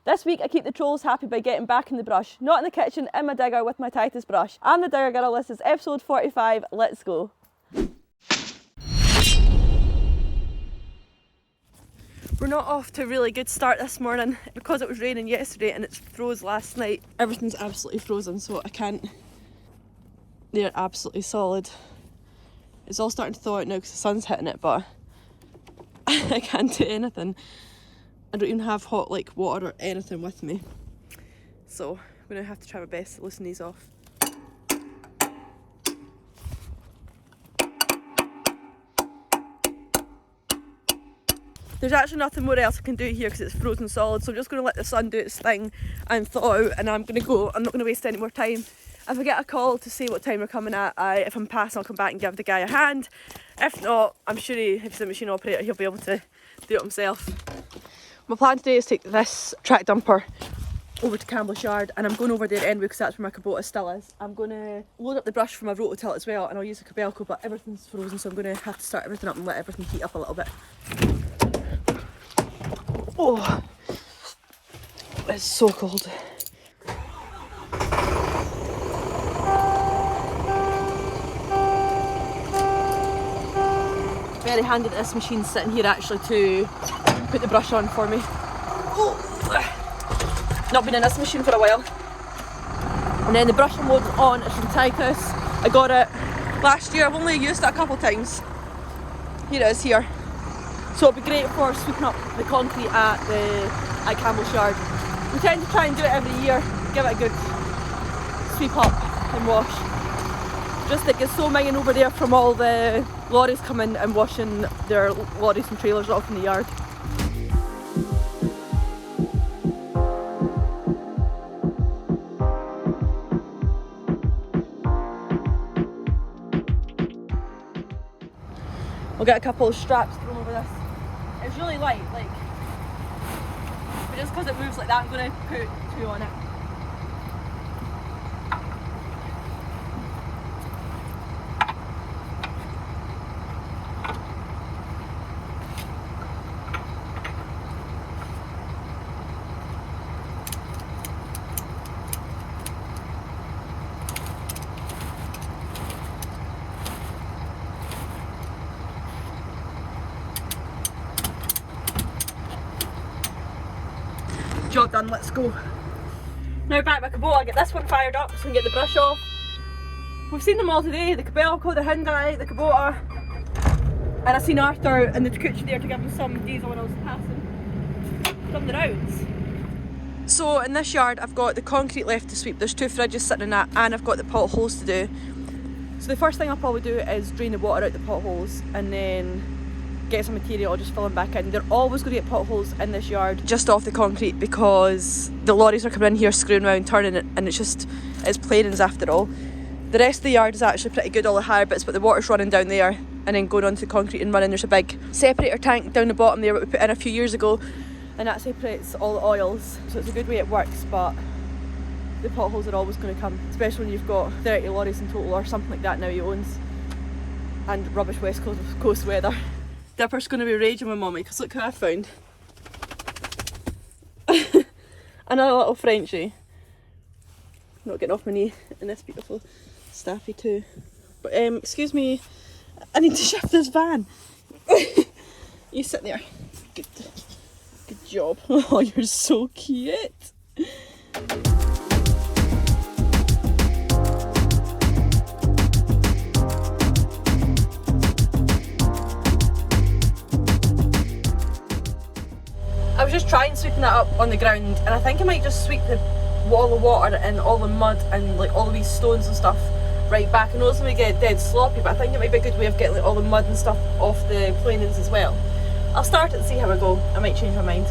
This week I keep the trolls happy by getting back in the brush, not in the kitchen, in my digger with my Titus brush. I'm the Digger Girl, this is episode 45, let's go. We're not off to a really good start this morning because it was raining yesterday and it's froze last night. Everything's absolutely frozen, so I can't. They're absolutely solid. It's all starting to thaw out now because the sun's hitting it, but I can't do anything. I don't even have hot water or anything with me. So I'm gonna have to try my best to loosen these off. There's actually nothing more else I can do here because it's frozen solid, so I'm just going to let the sun do its thing and thaw out, and I'm going to go. I'm not going to waste any more time. If I get a call to say what time we're coming at, if I'm passing, I'll come back and give the guy a hand. If not, I'm sure if he's a machine operator, he'll be able to do it himself. My plan today is to take this track dumper over to Campbell's yard, and I'm going over there anyway because that's where my Kubota still is. I'm going to load up the brush for my Rototilt as well, and I'll use the Kobelco, but everything's frozen, so I'm going to have to start everything up and let everything heat up a little bit. Oh, it's so cold. Very handy that this machine's sitting here actually to put the brush on for me. Oh. Not been in this machine for a while. And then the brush I'm loading on is from Titus. I got it last year, I've only used it a couple of times. Here it is here. So it'll be great for sweeping up the concrete at Campbell's yard. We tend to try and do it every year, give it a good sweep up and wash. Just like it's so minging over there from all the lorries coming and washing their lorries and trailers off in the yard. We'll get a couple of straps thrown over this. It's really light, but just because it moves like that, I'm going to put two on it. Job done, let's go. Now back with Kubota, get this one fired up so we can get the brush off. We've seen them all today, the Kobelco, the Hyundai, the Kubota, and I seen Arthur and the Kuch there to give him some diesel when I was passing. Done the rounds. So in this yard I've got the concrete left to sweep, there's two fridges sitting in that, and I've got the potholes to do. So the first thing I'll probably do is drain the water out the potholes and then get some material, I'll just fill them back in. They're always going to get potholes in this yard just off the concrete because the lorries are coming in here screwing around, turning it, and it's planings after all. The rest of the yard is actually pretty good, all the higher bits, but the water's running down there and then going onto the concrete and running. There's a big separator tank down the bottom there that we put in a few years ago, and that separates all the oils, so it's a good way it works, but the potholes are always going to come, especially when you've got 30 lorries in total or something like that now he owns, and rubbish West Coast weather. Dipper's going to be raging with Mummy because look who I found. Another little Frenchie. Not getting off my knee in this beautiful staffy too. But excuse me, I need to shift this van. You sit there. Good job. Oh, you're so cute. I was just trying sweeping that up on the ground, and I think I might just sweep the wall of water and all the mud and all of these stones and stuff right back. I know it's going to get dead sloppy, but I think it might be a good way of getting all the mud and stuff off the planings as well. I'll start it and see how I go. I might change my mind.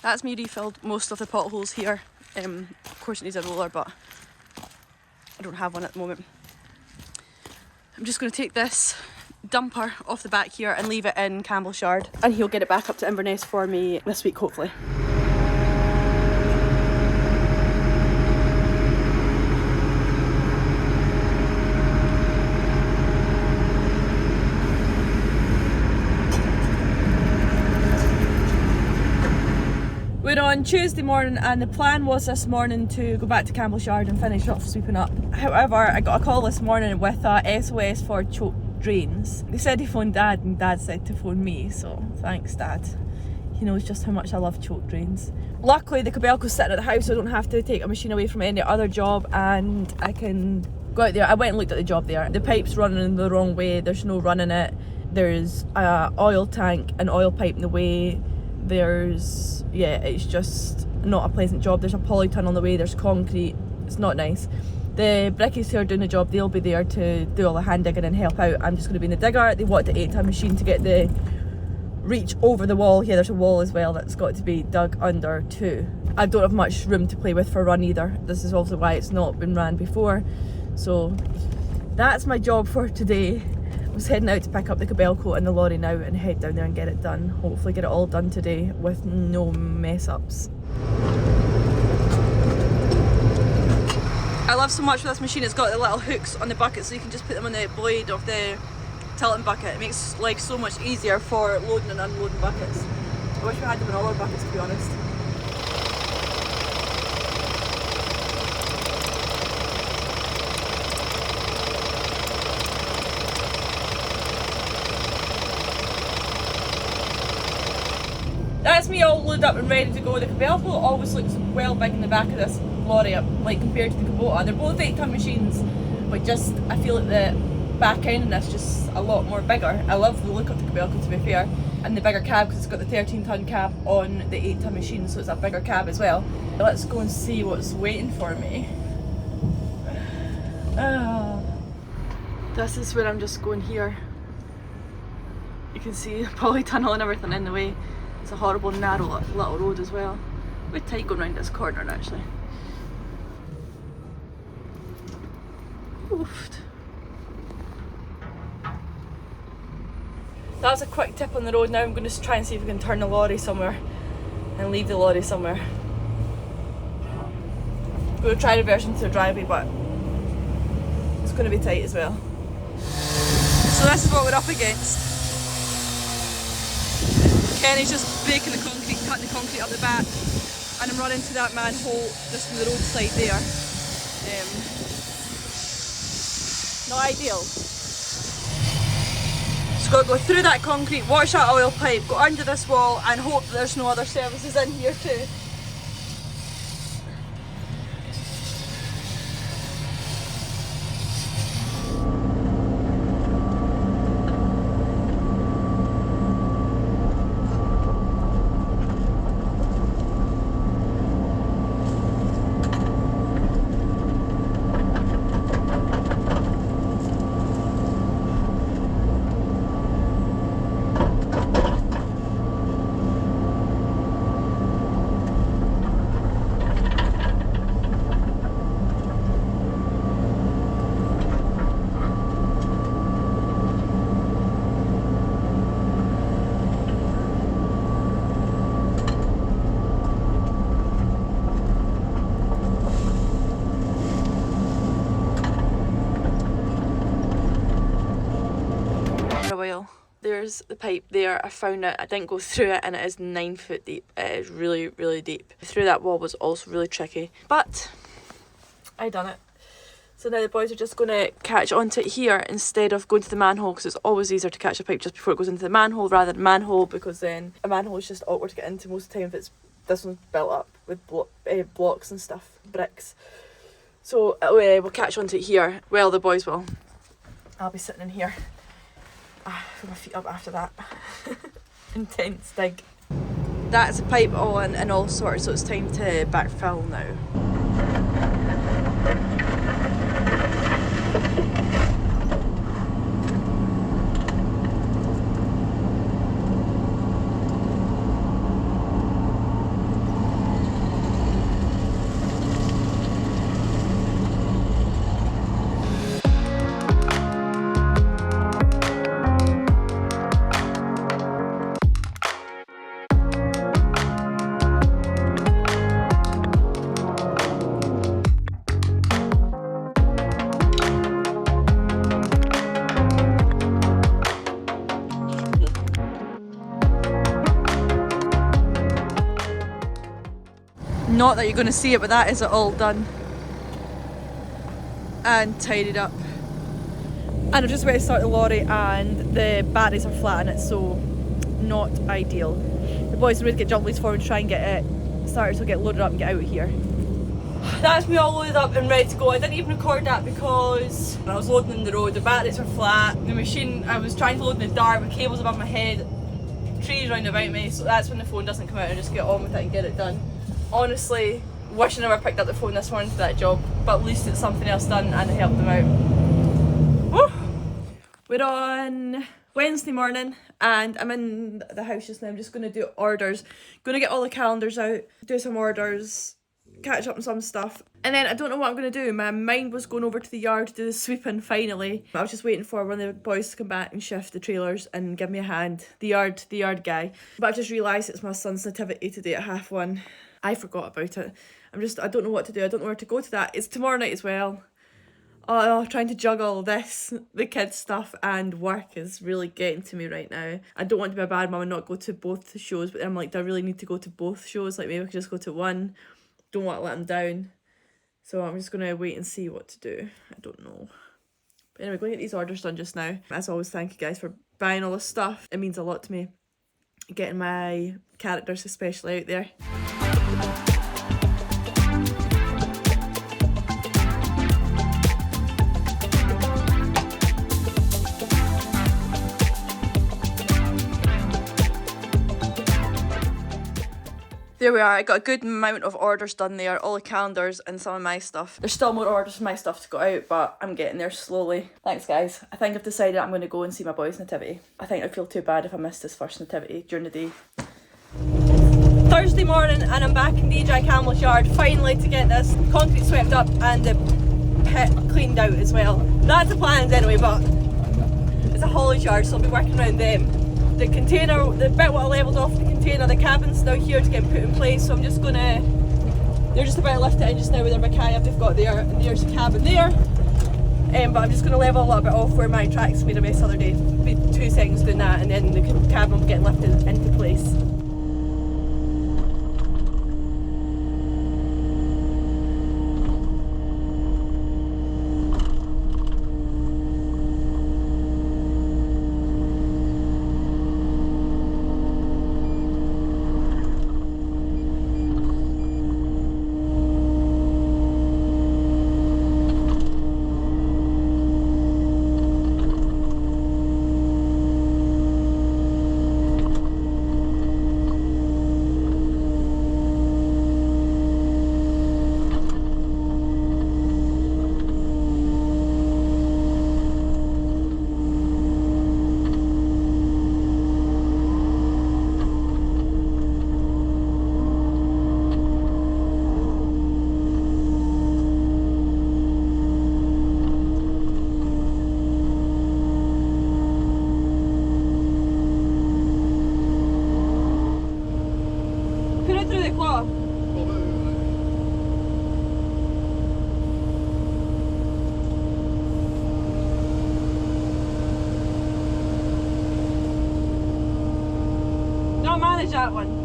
That's me refilled most of the potholes here. Of course it needs a roller, but I don't have one at the moment. I'm just going to take this dumper off the back here and leave it in Campbell's yard, and he'll get it back up to Inverness for me this week, hopefully. We're on Tuesday morning, and the plan was this morning to go back to Campbell's yard and finish off sweeping up. However, I got a call this morning with a SOS for choked drains. They said he phoned Dad, and Dad said to phone me, so thanks Dad. He knows just how much I love choked drains. Luckily the Kobelco's sitting at the house, so I don't have to take a machine away from any other job, and I can go out there. I went and looked at the job there. The pipe's running the wrong way, there's no run in it. There's a oil tank, an oil pipe in the way. There's, yeah, it's just not a pleasant job. There's a polytunnel on the way, there's concrete, it's not nice. The brickies who are doing the job, they'll be there to do all the hand digging and help out. I'm just going to be in the digger. They want the 8-ton machine to get the reach over the wall. Here there's a wall as well that's got to be dug under too. I don't have much room to play with for a run either. This is also why it's not been ran before. So that's my job for today. I was heading out to pick up the Kobelco and the lorry now and head down there and get it done. Hopefully get it all done today with no mess ups. I love so much with this machine, it's got the little hooks on the bucket so you can just put them on the blade of the tilting bucket. It makes life so much easier for loading and unloading buckets. I wish we had them in all our buckets, to be honest. That's me all loaded up and ready to go. The Kobelco always looks well big in the back of this lorry, like compared to the Kubota. They're both 8-ton machines, but just I feel like the back end in this just a lot more bigger. I love the look of the Kobelco, to be fair, and the bigger cab because it's got the 13-ton cab on the 8-ton machine, so it's a bigger cab as well. Let's go and see what's waiting for me. This is where I'm just going here. You can see the polytunnel and everything in the way. It's a horrible narrow little road as well. A bit tight going round this corner actually. Oofed. That was a quick tip on the road. Now I'm going to try and see if we can turn the lorry somewhere and leave the lorry somewhere. I'm going to try reversing to the driveway, but it's going to be tight as well. So this is what we're up against. Kenny's just breaking the concrete, cutting the concrete up the back, and I'm running to that manhole just from the roadside there. Not ideal. So got to go through that concrete, watch that oil pipe, go under this wall, and hope that there's no other services in here too. There's the pipe there, I found it, I didn't go through it, and it is 9 foot deep. It is really, really deep. Through that wall was also really tricky, but I done it. So now the boys are just going to catch onto it here instead of going to the manhole, because it's always easier to catch a pipe just before it goes into the manhole rather than manhole, because then a manhole is just awkward to get into most of the time if it's, this one's built up with blocks and stuff, bricks. So we'll catch onto it here. Well, the boys will. I'll be sitting in here. Put my feet up after that. Intense dig. That's a pipe all in and all sorts, so it's time to backfill now. Not that you're going to see it, but that is it all done and tidied up. And I'm just about to start the lorry and the batteries are flat in it, so not ideal. The boys are ready to get jump leads for and try and get it started, so get loaded up and get out of here. That's me all loaded up and ready to go. I didn't even record that because I was loading in the road, the batteries were flat, the machine, I was trying to load in the dark with cables above my head, trees round about me, so that's when the phone doesn't come out and just get on with it and get it done. Honestly, wish I never picked up the phone this morning for that job, but at least it's something else done and I helped them out. Woo! We're on Wednesday morning and I'm in the house just now. I'm just going to do orders. Going to get all the calendars out, do some orders, catch up on some stuff. And then I don't know what I'm going to do. My mind was going over to the yard to do the sweeping finally. I was just waiting for one of the boys to come back and shift the trailers and give me a hand. The yard guy. But I've just realised it's my son's nativity today at 1:30. I forgot about it. I don't know what to do. I don't know where to go to that. It's tomorrow night as well. Oh, trying to juggle this, the kids stuff and work is really getting to me right now. I don't want to be a bad mum and not go to both shows, but I'm like, do I really need to go to both shows? Like maybe I could just go to one. Don't want to let them down. So I'm just going to wait and see what to do. I don't know. But anyway, going to get these orders done just now. As always, thank you guys for buying all this stuff. It means a lot to me. Getting my characters especially out there. There we are, I got a good amount of orders done there, all the calendars and some of my stuff. There's still more orders for my stuff to go out, but I'm getting there slowly. Thanks guys. I think I've decided I'm going to go and see my boy's nativity. I think I'd feel too bad if I missed his first nativity during the day. Thursday morning and I'm back in DJI Camel's yard finally to get this concrete swept up and the pit cleaned out as well. That's the plans anyway, but it's a haulage yard so I'll be working around them. The container, the bit what I levelled off the container, the cabin's now here to get put in place, so I'm just gonna, they're just about to lift it in just now with their Mackay they've got there, and there's a cabin there. But I'm just gonna level a little bit off where my tracks made a mess the other day. It'll be 2 seconds doing that and then the cabin will be getting lifted into place. Don't manage that one.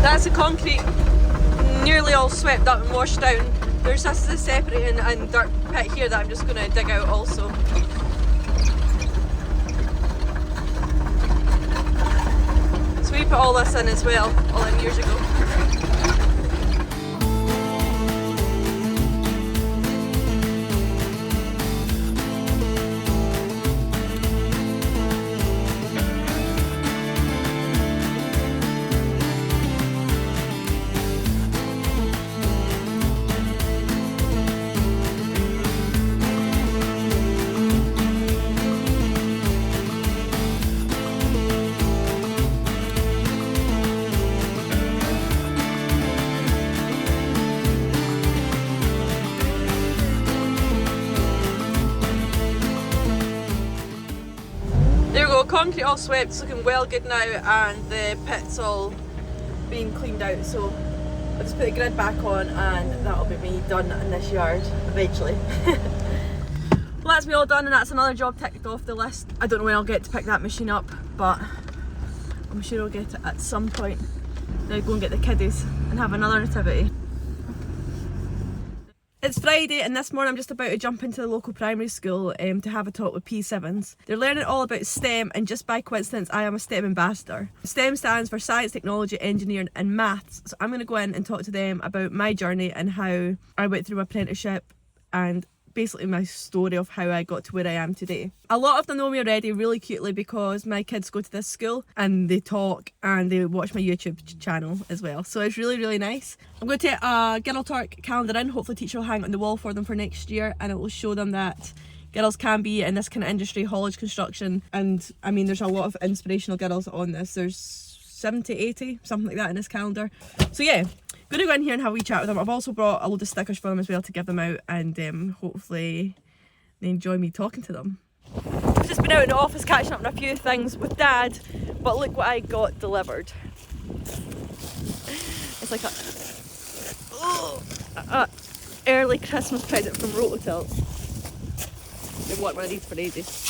That's the concrete nearly all swept up and washed down. There's just a separating and dirt pit here that I'm just going to dig out also. So we put all this in as well, all them years ago. concrete all swept, it's looking well good now, and the pit's all being cleaned out, so I'll just put the grid back on and that'll be me done in this yard eventually. Well, that's me all done, and that's another job ticked off the list. I don't know when I'll get to pick that machine up, but I'm sure I'll get it at some point. Now go and get the kiddies and have another nativity. It's Friday, and this morning I'm just about to jump into the local primary school to have a talk with P7s. They're learning all about STEM, and just by coincidence I am a STEM ambassador. STEM stands for Science, Technology, Engineering and Maths, so I'm going to go in and talk to them about my journey and how I went through my apprenticeship and basically my story of how I got to where I am today. A lot of them know me already really cutely because my kids go to this school and they talk and they watch my YouTube channel as well, so it's really, really nice. I'm going to take a Girl Talk calendar in, hopefully teacher will hang it on the wall for them for next year, and it will show them that girls can be in this kind of industry, haulage, construction, and I mean there's a lot of inspirational girls on this. There's 70, 80, something like that in this calendar. So yeah, gonna go in here and have a wee chat with them. I've also brought a load of stickers for them as well to give them out, and hopefully they enjoy me talking to them. I've just been out in the office catching up on a few things with Dad, but look what I got delivered. It's like a early Christmas present from Rototilt. They've worked one of these for ages.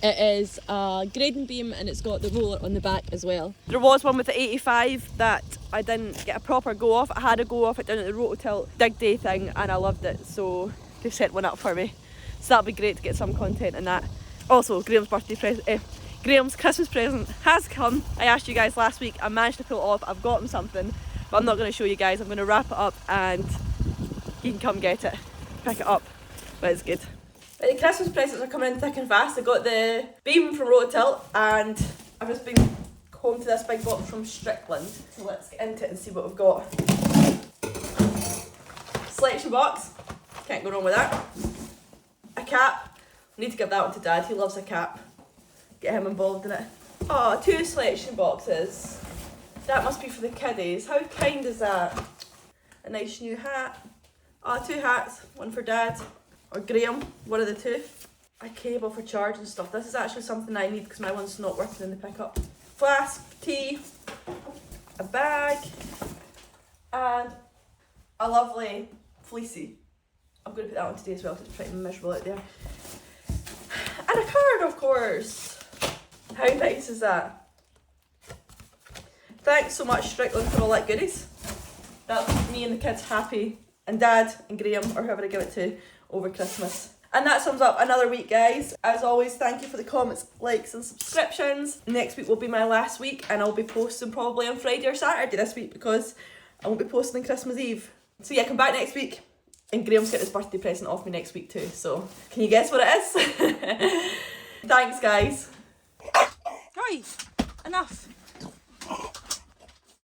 It is a grading beam and it's got the roller on the back as well. There was one with the 85 that I didn't get a proper go off. I had a go off it down at the Rototilt dig day thing and I loved it, so they set one up for me. So that'll be great to get some content in that. Also, Graham's Graham's Christmas present has come. I asked you guys last week, I managed to pull it off. I've got him something, but I'm not going to show you guys. I'm going to wrap it up and you can come get it, pick it up, but it's good. The Christmas presents are coming in thick and fast. I got the beam from Rototilt and I've just been home to this big box from Strickland. So let's get into it and see what we've got. Selection box, can't go wrong with that. A cap, I need to give that one to Dad, he loves a cap. Get him involved in it. Oh, 2 selection boxes. That must be for the kiddies. How kind is that? A nice new hat. Oh, 2 hats, one for Dad. Or Graham, one of the two. A cable for charging stuff. This is actually something I need because my one's not working in the pickup. Flask, tea, a bag, and a lovely fleecy. I'm going to put that on today as well because it's pretty miserable out there. And a card, of course. How nice is that? Thanks so much, Strickland, for all that goodies. That's me and the kids happy, and Dad and Graham, or whoever I give it to, over Christmas. And that sums up another week, guys. As always, thank you for the comments, likes and subscriptions. Next week will be my last week and I'll be posting probably on Friday or Saturday this week because I won't be posting on Christmas Eve. So yeah, come back next week and Graham's got his birthday present off me next week too. So can you guess what it is? Thanks, guys. Right, enough.